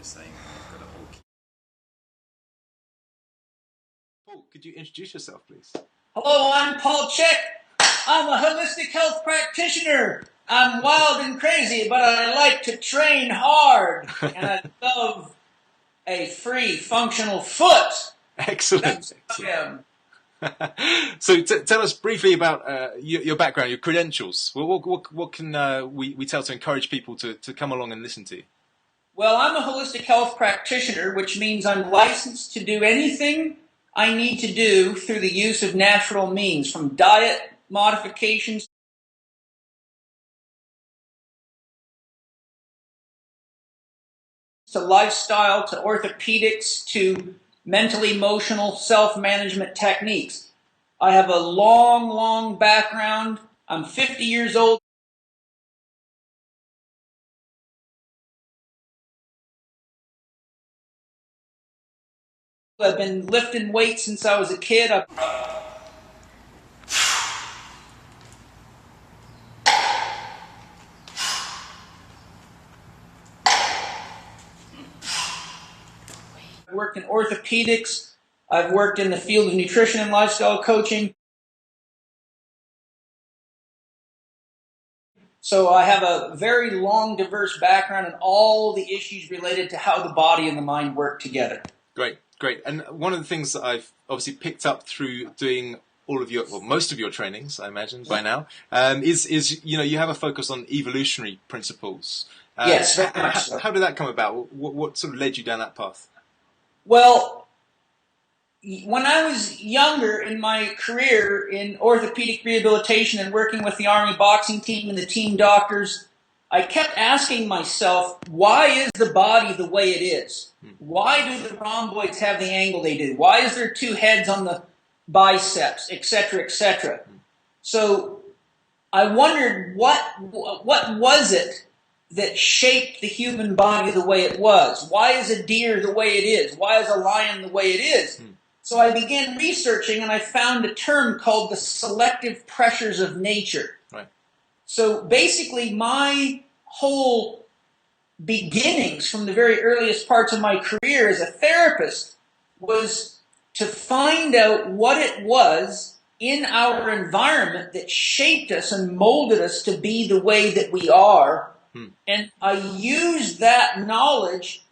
saying you've got to all keep... Paul, could you introduce yourself, please? Hello, I'm Paul Chek. I'm a holistic health practitioner. I'm wild and crazy, but I like to train hard, and I love a free, functional foot. Excellent. That's Excellent. who I am. So tell us briefly about your background, your credentials. What can we tell to encourage people to come along and listen to you? Well, I'm a holistic health practitioner, which means I'm licensed to do anything I need to do through the use of natural means, from diet modifications to lifestyle to orthopedics to mental-emotional self-management techniques. I have a long, long background. I'm 50 years old. I've been lifting weights since I was a kid. I worked in orthopedics. I've worked in the field of nutrition and lifestyle coaching. So I have a very long, diverse background in all the issues related to how the body and the mind work together. Great, great. And one of the things that I've obviously picked up through doing all of your, well, most of your trainings, I imagine by now, is you have a focus on evolutionary principles. Yes, very much so. How did that come about? What sort of led you down that path? Well, when I was younger in my career in orthopedic rehabilitation and working with the Army boxing team and the team doctors, I kept asking myself, why is the body the way it is? Why do the rhomboids have the angle they do? Why is there two heads on the biceps, etc., etc.? So I wondered what was it that shaped the human body the way it was? Why is a deer the way it is? Why is a lion the way it is? So I began researching, and I found a term called the selective pressures of nature. Right. So basically, my whole beginnings from the very earliest parts of my career as a therapist was to find out what it was in our environment that shaped us and molded us to be the way that we are. And I used that knowledge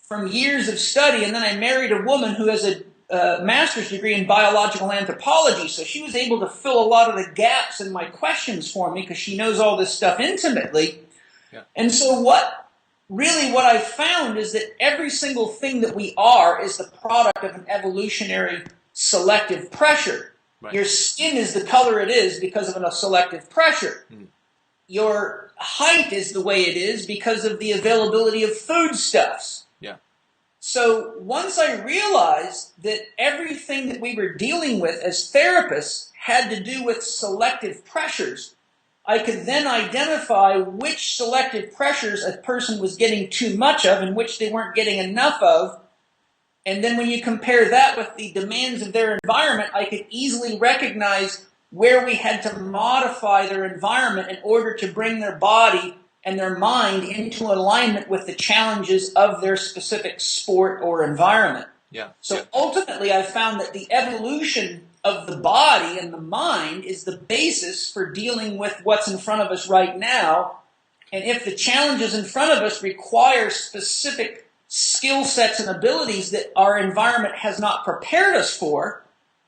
from years of study, and then I married a woman who has a master's degree in biological anthropology, so she was able to fill a lot of the gaps in my questions for me because she knows all this stuff intimately. Yeah. And so what I found is that every single thing that we are is the product of an evolutionary selective pressure. Right. Your skin is the color it is because of a selective pressure. Your height is the way it is because of the availability of foodstuffs. Yeah. So once I realized that everything that we were dealing with as therapists had to do with selective pressures, I could then identify which selective pressures a person was getting too much of and which they weren't getting enough of. And then when you compare that with the demands of their environment, I could easily recognize where we had to modify their environment in order to bring their body and their mind into alignment with the challenges of their specific sport or environment. Yeah. So ultimately, I found that the evolution of the body and the mind is the basis for dealing with what's in front of us right now. And if the challenges in front of us require specific skill sets and abilities that our environment has not prepared us for,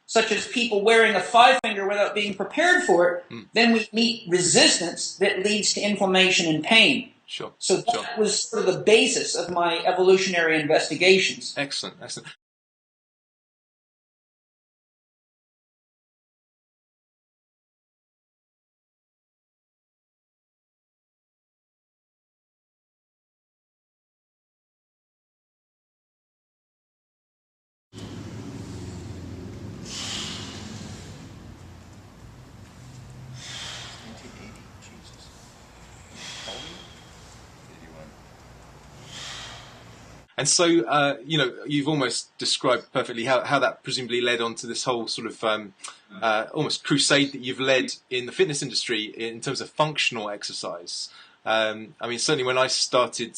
such as people wearing a 5-finger without being prepared for it, then we meet resistance that leads to inflammation and pain. Sure. So that was sort of the basis of my evolutionary investigations. Excellent, excellent. And so, you've almost described perfectly how that presumably led on to this whole sort of almost crusade that you've led in the fitness industry in terms of functional exercise. I mean, certainly when I started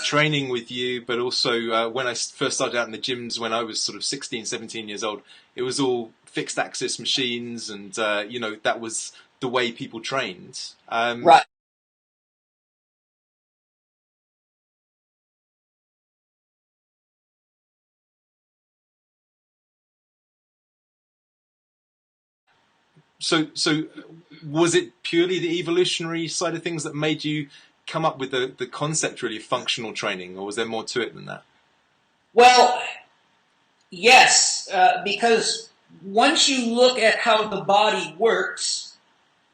training with you, but also when I first started out in the gyms when I was sort of 16, 17 years old, it was all fixed axis machines, and that was the way people trained. Right. So was it purely the evolutionary side of things that made you come up with the concept really of functional training, or was there more to it than that? Well, yes, because once you look at how the body works,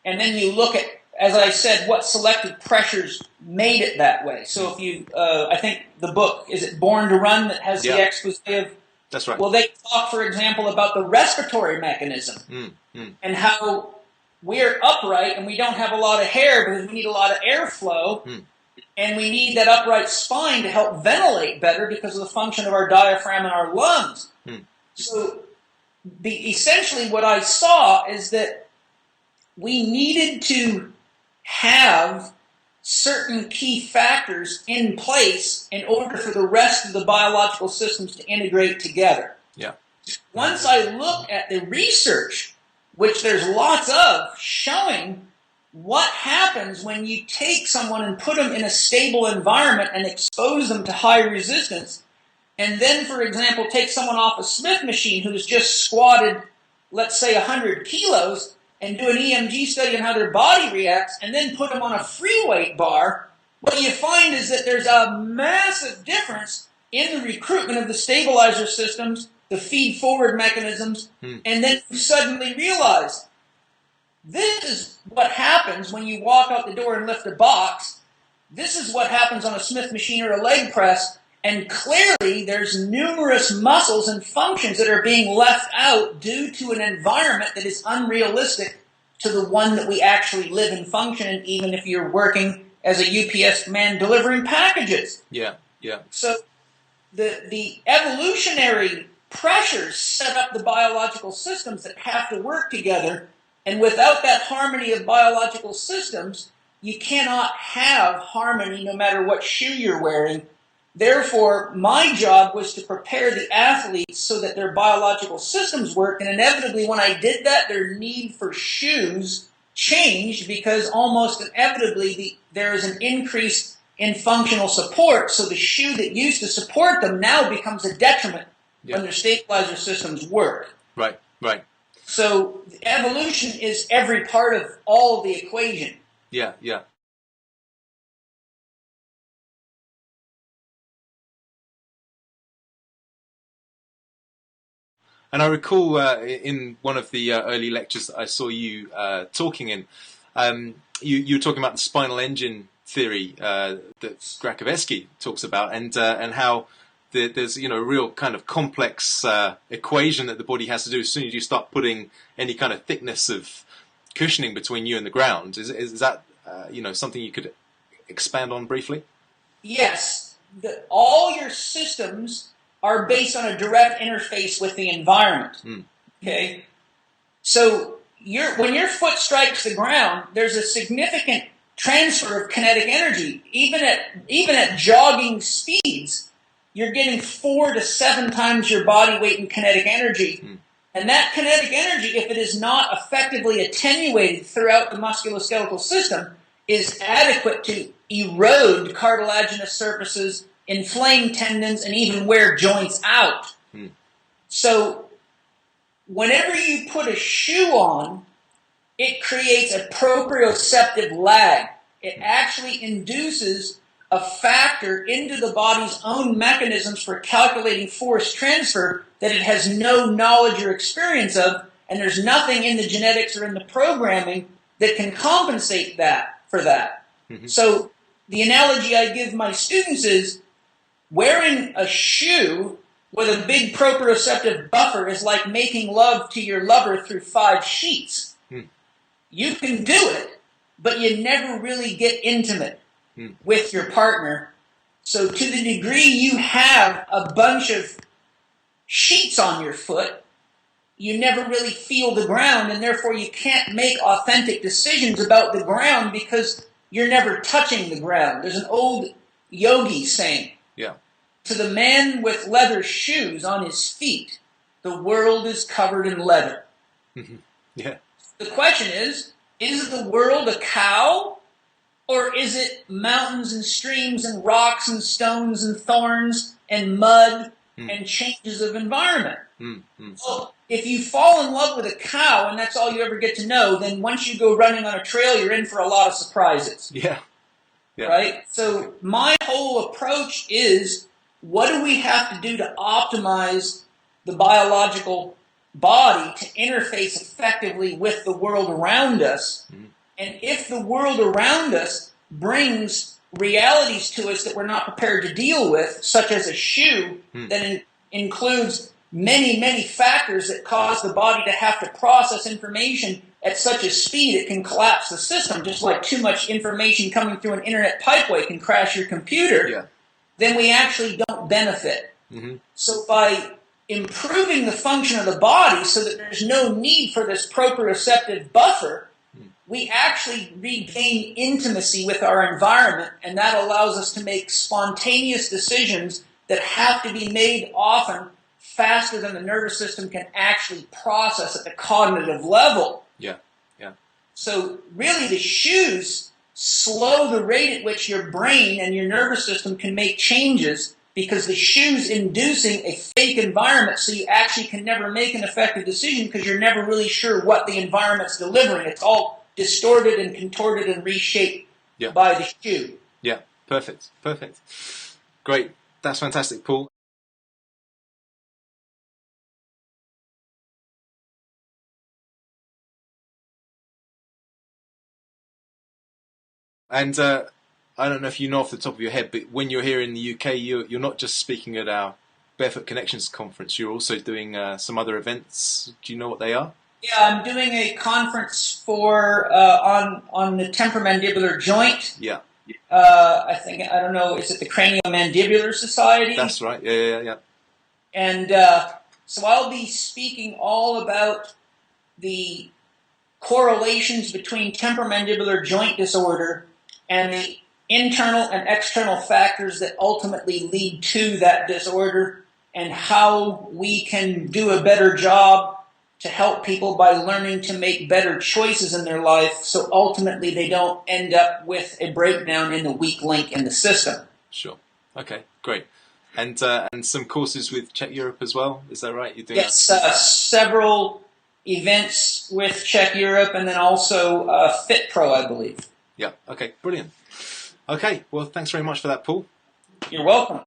and then you look at, as I said, what selective pressures made it that way. So if you, I think the book, is it Born to Run, that has the expose of... That's right. Well, they talk, for example, about the respiratory mechanism and how we're upright and we don't have a lot of hair because we need a lot of airflow. And we need that upright spine to help ventilate better because of the function of our diaphragm and our lungs. So essentially what I saw is that we needed to have certain key factors in place in order for the rest of the biological systems to integrate together. Yeah. Once I looked at the research, which there's lots of, showing what happens when you take someone and put them in a stable environment and expose them to high resistance, and then, for example, take someone off a Smith machine who's just squatted, let's say, 100 kilos, and do an EMG study on how their body reacts, and then put them on a free weight bar, what you find is that there's a massive difference in the recruitment of the stabilizer systems, the feed-forward mechanisms, and then you suddenly realize this is what happens when you walk out the door and lift a box. This is what happens on a Smith machine or a leg press. And clearly there's numerous muscles and functions that are being left out due to an environment that is unrealistic to the one that we actually live and function in, even if you're working as a UPS man delivering packages. Yeah. So the evolutionary pressures set up the biological systems that have to work together. And without that harmony of biological systems, you cannot have harmony no matter what shoe you're wearing. Therefore, my job was to prepare the athletes so that their biological systems work. And inevitably, when I did that, their need for shoes changed because almost inevitably there is an increase in functional support. So the shoe that used to support them now becomes a detriment when their stabilizer systems work. Right. So evolution is every part of all of the equation. Yeah. And I recall in one of the early lectures that I saw you talking in, you were talking about the spinal engine theory that C.H.E.K talks about, and how there's a real kind of complex equation that the body has to do as soon as you start putting any kind of thickness of cushioning between you and the ground. Is that something you could expand on briefly? Yes, all your systems are based on a direct interface with the environment. Okay, so when your foot strikes the ground, there's a significant transfer of kinetic energy. Even at jogging speeds, you're getting 4 to 7 times your body weight in kinetic energy. And that kinetic energy, if it is not effectively attenuated throughout the musculoskeletal system, is adequate to erode cartilaginous surfaces, inflame tendons, and even wear joints out. So whenever you put a shoe on, it creates a proprioceptive lag. It actually induces a factor into the body's own mechanisms for calculating force transfer that it has no knowledge or experience of, and there's nothing in the genetics or in the programming that can compensate for that. So the analogy I give my students is wearing a shoe with a big proprioceptive buffer is like making love to your lover through 5 sheets. You can do it, but you never really get intimate with your partner. So to the degree you have a bunch of sheets on your foot, you never really feel the ground, and therefore you can't make authentic decisions about the ground because you're never touching the ground. There's an old yogi saying, Yeah. to the man with leather shoes on his feet, the world is covered in leather. Yeah. The question is the world a cow, or is it mountains and streams and rocks and stones and thorns and mud and changes of environment? So if you fall in love with a cow and that's all you ever get to know, then once you go running on a trail, you're in for a lot of surprises. Yeah. Yeah. Right? So my whole approach is, what do we have to do to optimize the biological body to interface effectively with the world around us? And if the world around us brings realities to us that we're not prepared to deal with, such as a shoe that includes many, many factors that cause the body to have to process information at such a speed it can collapse the system, just like too much information coming through an internet pipeway can crash your computer, then we actually don't benefit. So by improving the function of the body so that there's no need for this proprioceptive buffer, we actually regain intimacy with our environment, and that allows us to make spontaneous decisions that have to be made often faster than the nervous system can actually process at the cognitive level. Yeah. Yeah. So really the shoes slow the rate at which your brain and your nervous system can make changes, because the shoe's inducing a fake environment, so you actually can never make an effective decision because you're never really sure what the environment's delivering. It's all distorted and contorted and reshaped by the shoe. Yeah. Perfect. Perfect. Great. That's fantastic, Paul. And I don't know if you know off the top of your head, but when you're here in the UK, you're not just speaking at our Barefoot Connections Conference. You're also doing some other events. Do you know what they are? Yeah, I'm doing a conference for on the temporomandibular joint. Yeah. I don't know, is it the Craniomandibular Society? That's right. Yeah. And so I'll be speaking all about the correlations between temporomandibular joint disorder and the internal and external factors that ultimately lead to that disorder, and how we can do a better job to help people by learning to make better choices in their life, so ultimately they don't end up with a breakdown in the weak link in the system. Sure. Okay, great. And some courses with Chek Europe as well, is that right? You're doing several events with Chek Europe, and then also Fit Pro, I believe. Yeah, okay, brilliant. Okay, well, thanks very much for that, Paul. You're welcome.